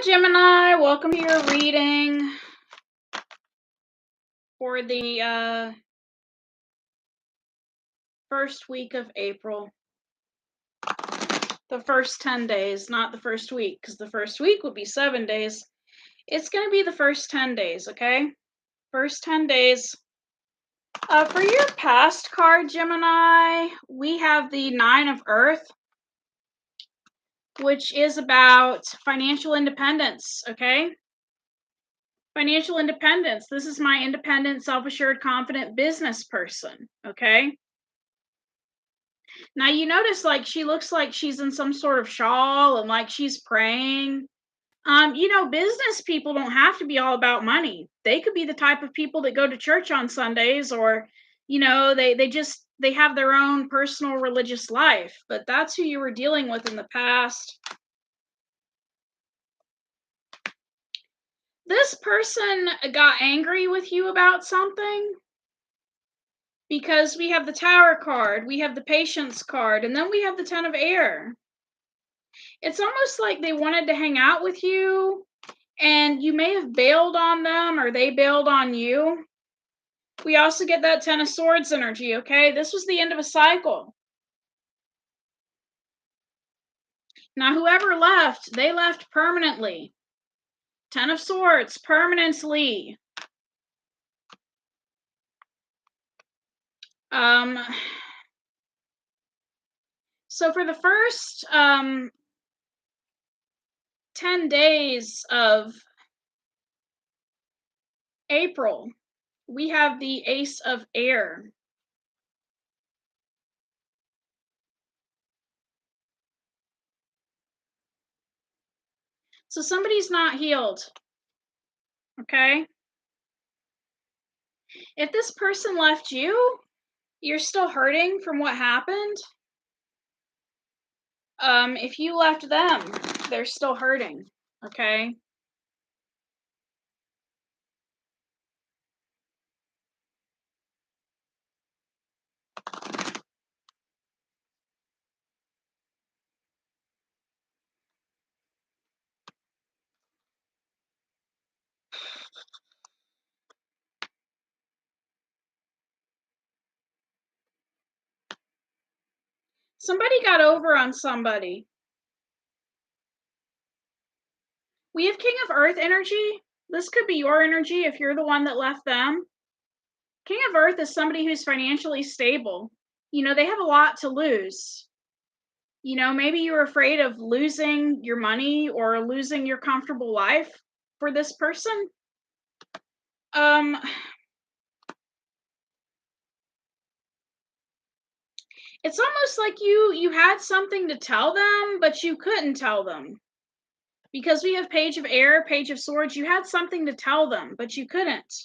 Gemini, welcome to your reading for the first week of April. The first 10 days, not the first week, because the first week will be 7 days. It's going to be the first 10 days, okay? First 10 days. For your past card, Gemini, we have the Nine of Earth, which is about financial independence, okay? Financial independence. This is my independent, self-assured, confident business person, okay? Now you notice she looks like she's in some sort of shawl and like she's praying. Business people don't have to be all about money. They could be the type of people that go to church on Sundays, or they have their own personal religious life. But that's who you were dealing with in the past. This person got angry with you about something, because we have the Tower card, we have the Patience card, and then we have the Ten of Air. It's almost like they wanted to hang out with you, and you may have bailed on them, or they bailed on you. We also get that Ten of Swords energy, okay? This was the end of a cycle. Now, whoever left, they left permanently. Ten of Swords, permanently. So for the first 10 days of April, we have the Ace of Air. So somebody's not healed, okay? If this person left you, you're still hurting from what happened. If you left them, they're still hurting, okay? Somebody got over on somebody. We have King of Earth energy. This could be your energy if you're the one that left them. King of Earth is somebody who's financially stable. They have a lot to lose. Maybe you're afraid of losing your money or losing your comfortable life for this person. It's almost like you had something to tell them, but you couldn't tell them. Because we have Page of Air, Page of Swords, you had something to tell them, but you couldn't.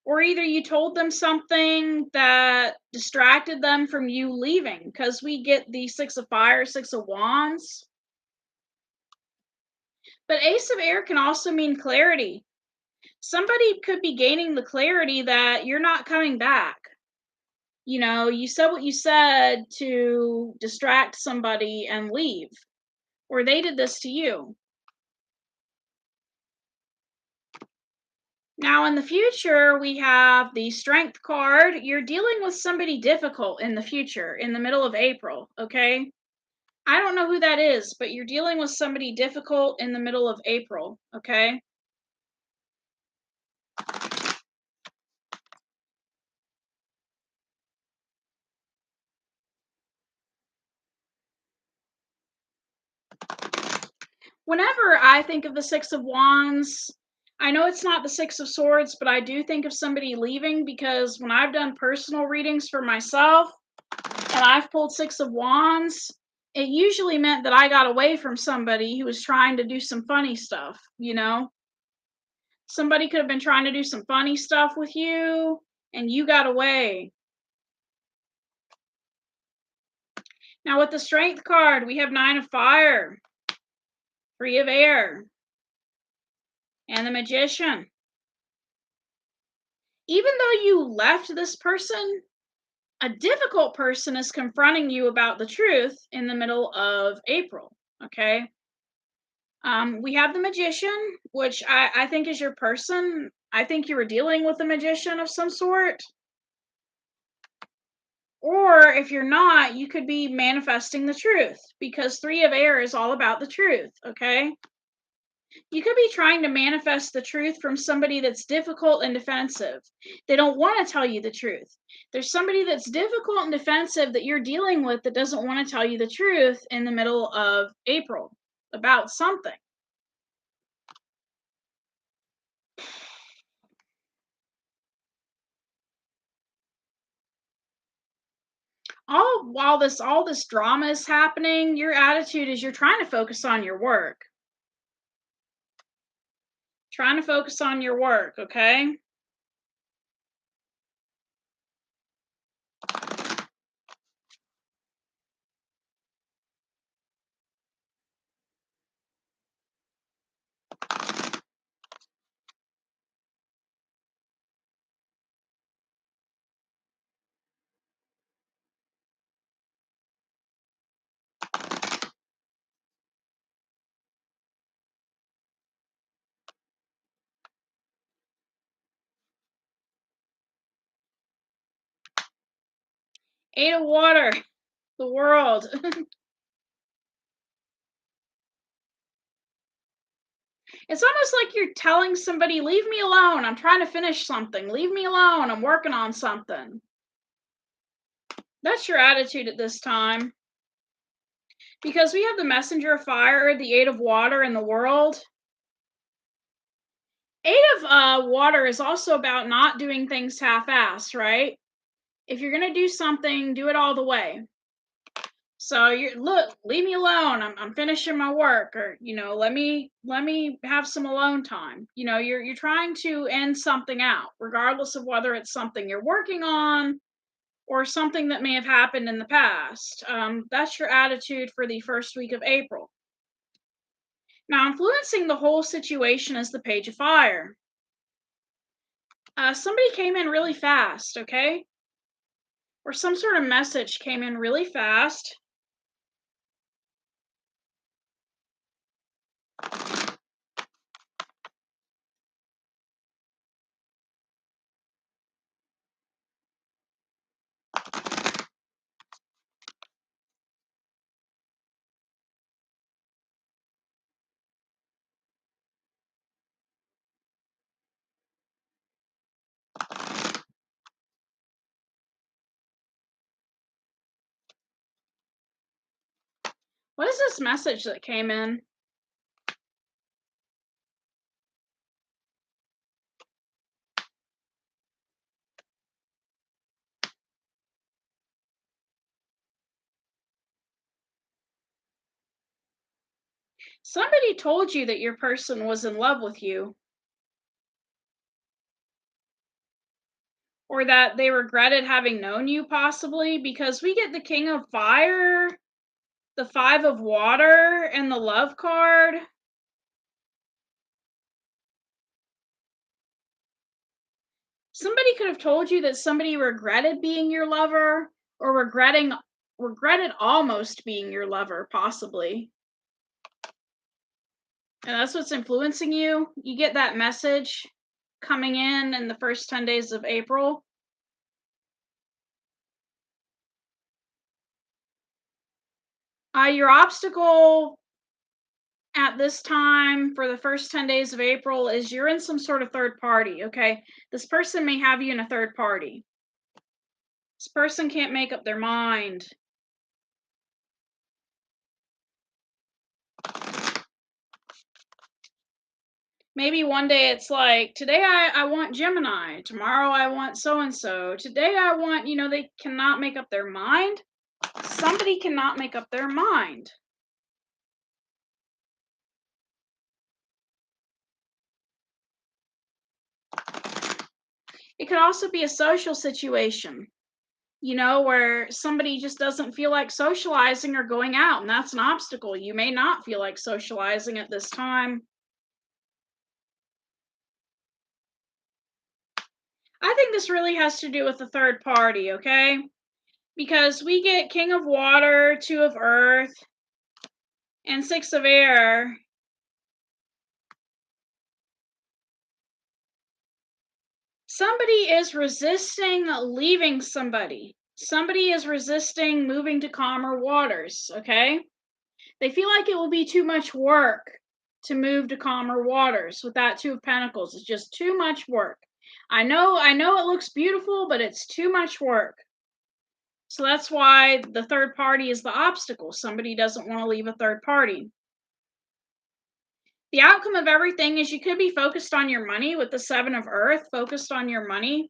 Or either you told them something that distracted them from you leaving, because we get the Six of Fire, Six of Wands. But Ace of Air can also mean clarity. Somebody could be gaining the clarity that you're not coming back. You said what you said to distract somebody and leave. Or they did this to you. Now, in the future, we have the Strength card. You're dealing with somebody difficult in the future, in the middle of April, okay? I don't know who that is, but you're dealing with somebody difficult in the middle of April, okay? Whenever I think of the Six of Wands, I know it's not the Six of Swords, but I do think of somebody leaving, because when I've done personal readings for myself and I've pulled Six of Wands, it usually meant that I got away from somebody who was trying to do some funny stuff, Somebody could have been trying to do some funny stuff with you, and you got away. Now, with the Strength card, we have Nine of Fire, Three of Air, and the Magician. Even though you left this person, a difficult person is confronting you about the truth in the middle of April, okay? We have the Magician, which I think is your person. I think you were dealing with a magician of some sort. Or if you're not, you could be manifesting the truth, because Three of Air is all about the truth, okay? You could be trying to manifest the truth from somebody that's difficult and defensive. They don't want to tell you the truth. There's somebody that's difficult and defensive that you're dealing with that doesn't want to tell you the truth in the middle of April about something. All this drama is happening, your attitude is you're trying to focus on your work. Trying to focus on your work, okay? Eight of Water, the World. It's almost like you're telling somebody, leave me alone. I'm trying to finish something. Leave me alone. I'm working on something. That's your attitude at this time. Because we have the Messenger of Fire, the Eight of Water, and the World. Eight of Water is also about not doing things half-assed, right? If you're going to do something, do it all the way. So look, leave me alone. I'm finishing my work, or let me have some alone time. You're trying to end something out, regardless of whether it's something you're working on or something that may have happened in the past. That's your attitude for the first week of April. Now, influencing the whole situation is the Page of Fire. Somebody came in really fast, okay? Or some sort of message came in really fast. What is this message that came in? Somebody told you that your person was in love with you, or that they regretted having known you, possibly, because we get the King of Fire, the Five of Water, and the Love card. Somebody could have told you that somebody regretted being your lover, or regretted almost being your lover, possibly. And that's what's influencing you. You get that message coming in the first 10 days of April. Your obstacle at this time for the first 10 days of April is you're in some sort of third party, okay? This person may have you in a third party. This person can't make up their mind. Maybe one day it's like, today I want Gemini, tomorrow I want so-and-so, today I want, they cannot make up their mind. Somebody cannot make up their mind. It could also be a social situation, where somebody just doesn't feel like socializing or going out, and that's an obstacle. You may not feel like socializing at this time. I think this really has to do with the third party, okay? Because we get King of Water, Two of Earth, and Six of Air. Somebody is resisting leaving somebody. Somebody is resisting moving to calmer waters, okay? They feel like it will be too much work to move to calmer waters with that Two of Pentacles. It's just too much work. I know it looks beautiful, but it's too much work. So that's why the third party is the obstacle. Somebody doesn't want to leave a third party. The outcome of everything is you could be focused on your money with the Seven of Earth, focused on your money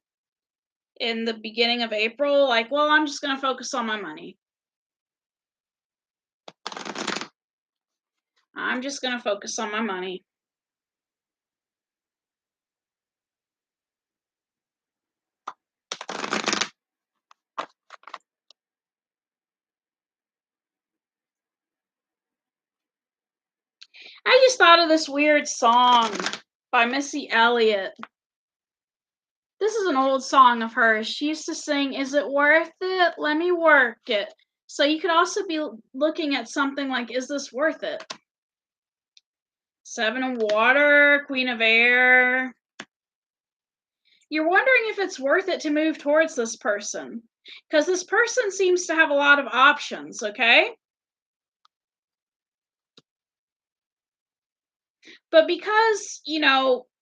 in the beginning of April. Like, well, I'm just going to focus on my money. I'm just going to focus on my money. I just thought of this weird song by Missy Elliott. This is an old song of hers. She used to sing, "Is it worth it? Let me work it." So you could also be looking at something like, is this worth it? Seven of Water, Queen of Air. You're wondering if it's worth it to move towards this person, because this person seems to have a lot of options, okay? But because,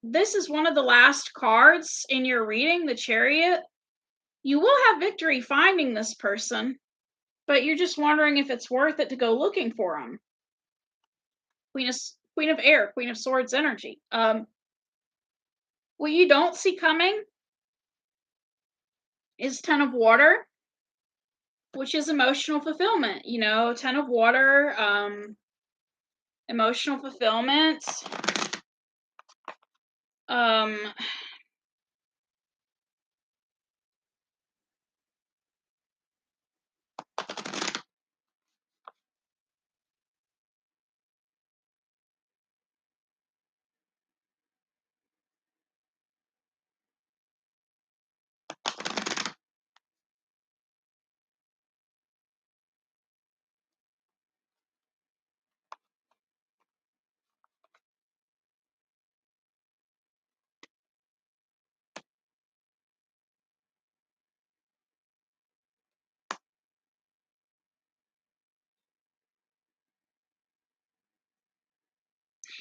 this is one of the last cards in your reading, the Chariot, you will have victory finding this person, but you're just wondering if it's worth it to go looking for them. Queen of Air, Queen of Swords energy. What you don't see coming is Ten of Water, which is emotional fulfillment. Ten of Water, emotional fulfillment.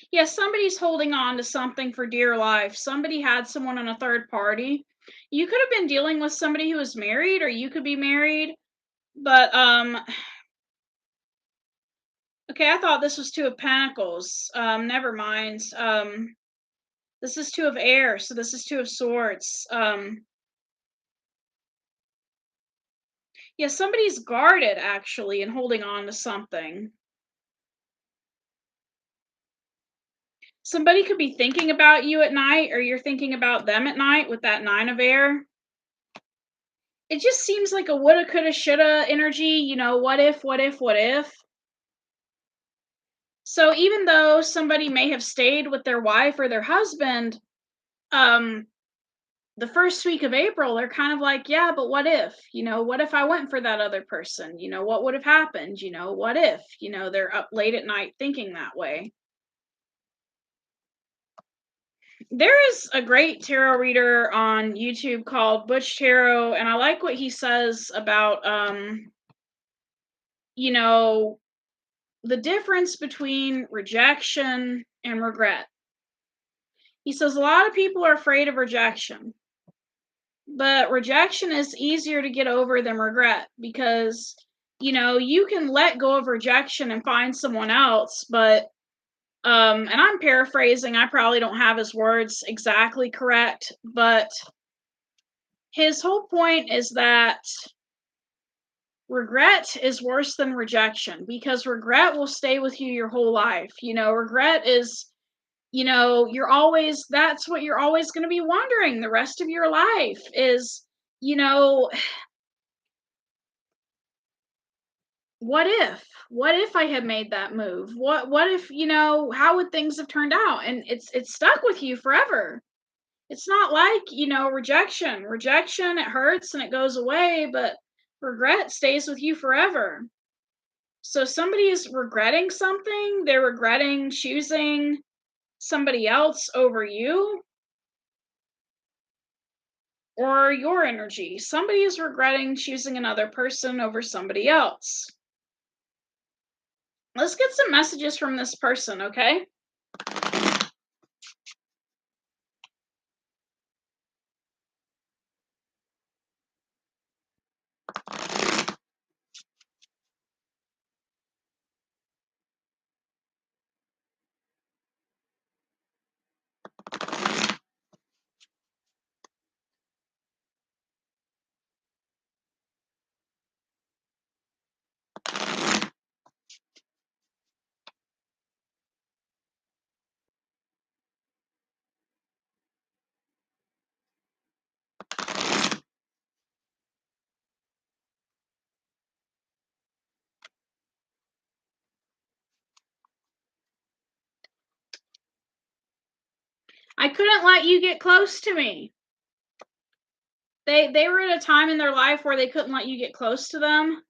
Yes, somebody's holding on to something for dear life. Somebody had someone in a third party. You could have been dealing with somebody who was married, or you could be married. But okay, I thought this was Two of Pentacles. Never mind. This is Two of Air, so this is Two of Swords. Yeah, somebody's guarded actually and holding on to something. Somebody could be thinking about you at night, or you're thinking about them at night with that Nine of Air. It just seems like a woulda, coulda, shoulda energy, what if, what if, what if. So even though somebody may have stayed with their wife or their husband, the first week of April, they're kind of like, yeah, but what if? What if I went for that other person? What would have happened? What if? They're up late at night thinking that way. There is a great tarot reader on YouTube called Butch Tarot, and I like what he says about, the difference between rejection and regret. He says a lot of people are afraid of rejection, but rejection is easier to get over than regret because, you can let go of rejection and find someone else, but and I'm paraphrasing, I probably don't have his words exactly correct, but his whole point is that regret is worse than rejection because regret will stay with you your whole life. Regret is, that's what you're always going to be wondering the rest of your life is, you know, what if I had made that move? What if, how would things have turned out? And it's stuck with you forever. It's not like, rejection. Rejection, it hurts and it goes away, but regret stays with you forever. So somebody is regretting something, they're regretting choosing somebody else over you. or your energy. Somebody is regretting choosing another person over somebody else. Let's get some messages from this person, okay? I couldn't let you get close to me. They were at a time in their life where they couldn't let you get close to them.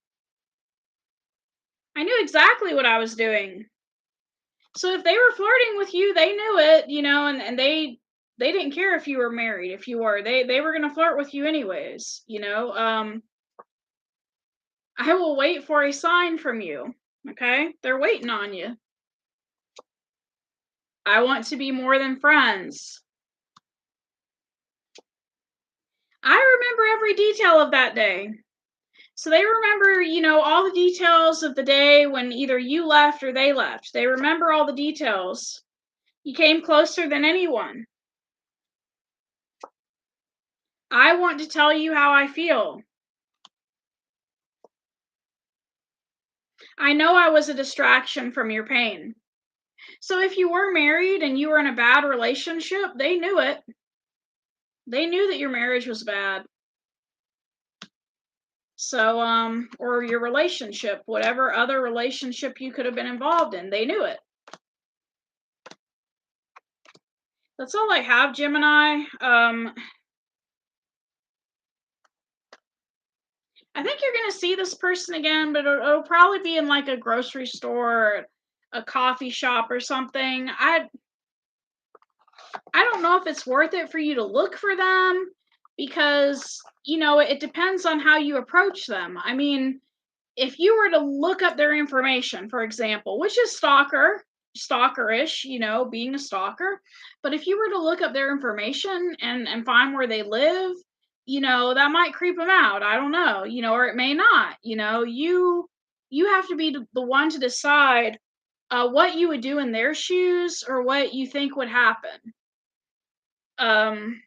I knew exactly what I was doing. So if they were flirting with you, they knew it, and they didn't care if you were married, if you were. They were gonna flirt with you anyways, I will wait for a sign from you. Okay? They're waiting on you. I want to be more than friends. I remember every detail of that day. So they remember, all the details of the day when either you left or they left. They remember all the details. You came closer than anyone. I want to tell you how I feel. I know I was a distraction from your pain. So if you were married and you were in a bad relationship, they knew it. They knew that your marriage was bad. So, or your relationship, whatever other relationship you could have been involved in, they knew it. That's all I have, Gemini. I think you're gonna see this person again, but it'll probably be in like a grocery store, or a coffee shop, or something. I don't know if it's worth it for you to look for them because, it depends on how you approach them. I mean, if you were to look up their information, for example, which is stalkerish, being a stalker, but if you were to look up their information and find where they live, that might creep them out. I don't know, or it may not. You have to be the one to decide what you would do in their shoes or what you think would happen. Um,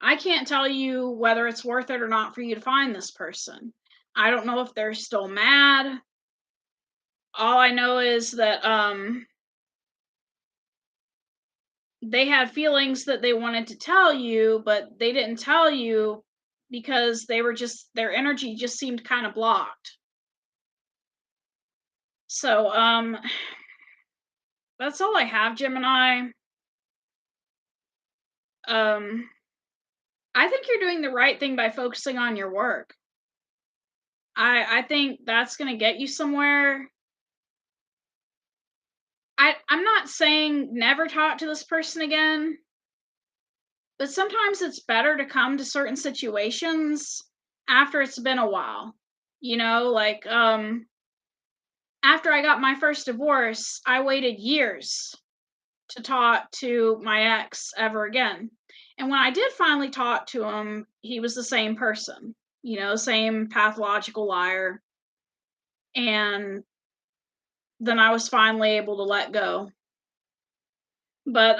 I can't tell you whether it's worth it or not for you to find this person. I don't know if they're still mad. All I know is that they had feelings that they wanted to tell you, but they didn't tell you because their energy just seemed kind of blocked. So that's all I have, Gemini. Um I think you're doing the right thing by focusing on your work. I think that's going to get you somewhere. I'm not saying never talk to this person again, but sometimes it's better to come to certain situations after it's been a while. Like after I got my first divorce, I waited years to talk to my ex ever again. And when I did finally talk to him, he was the same person, same pathological liar. And then I was finally able to let go. But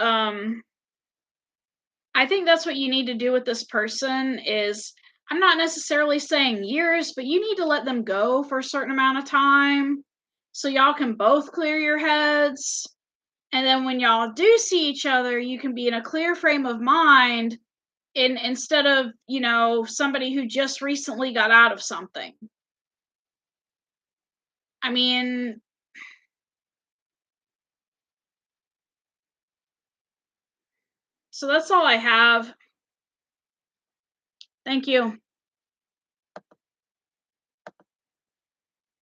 I think that's what you need to do with this person is I'm not necessarily saying years, but you need to let them go for a certain amount of time so y'all can both clear your heads. And then when y'all do see each other, you can be in a clear frame of mind instead of, somebody who just recently got out of something. I mean, so that's all I have. Thank you.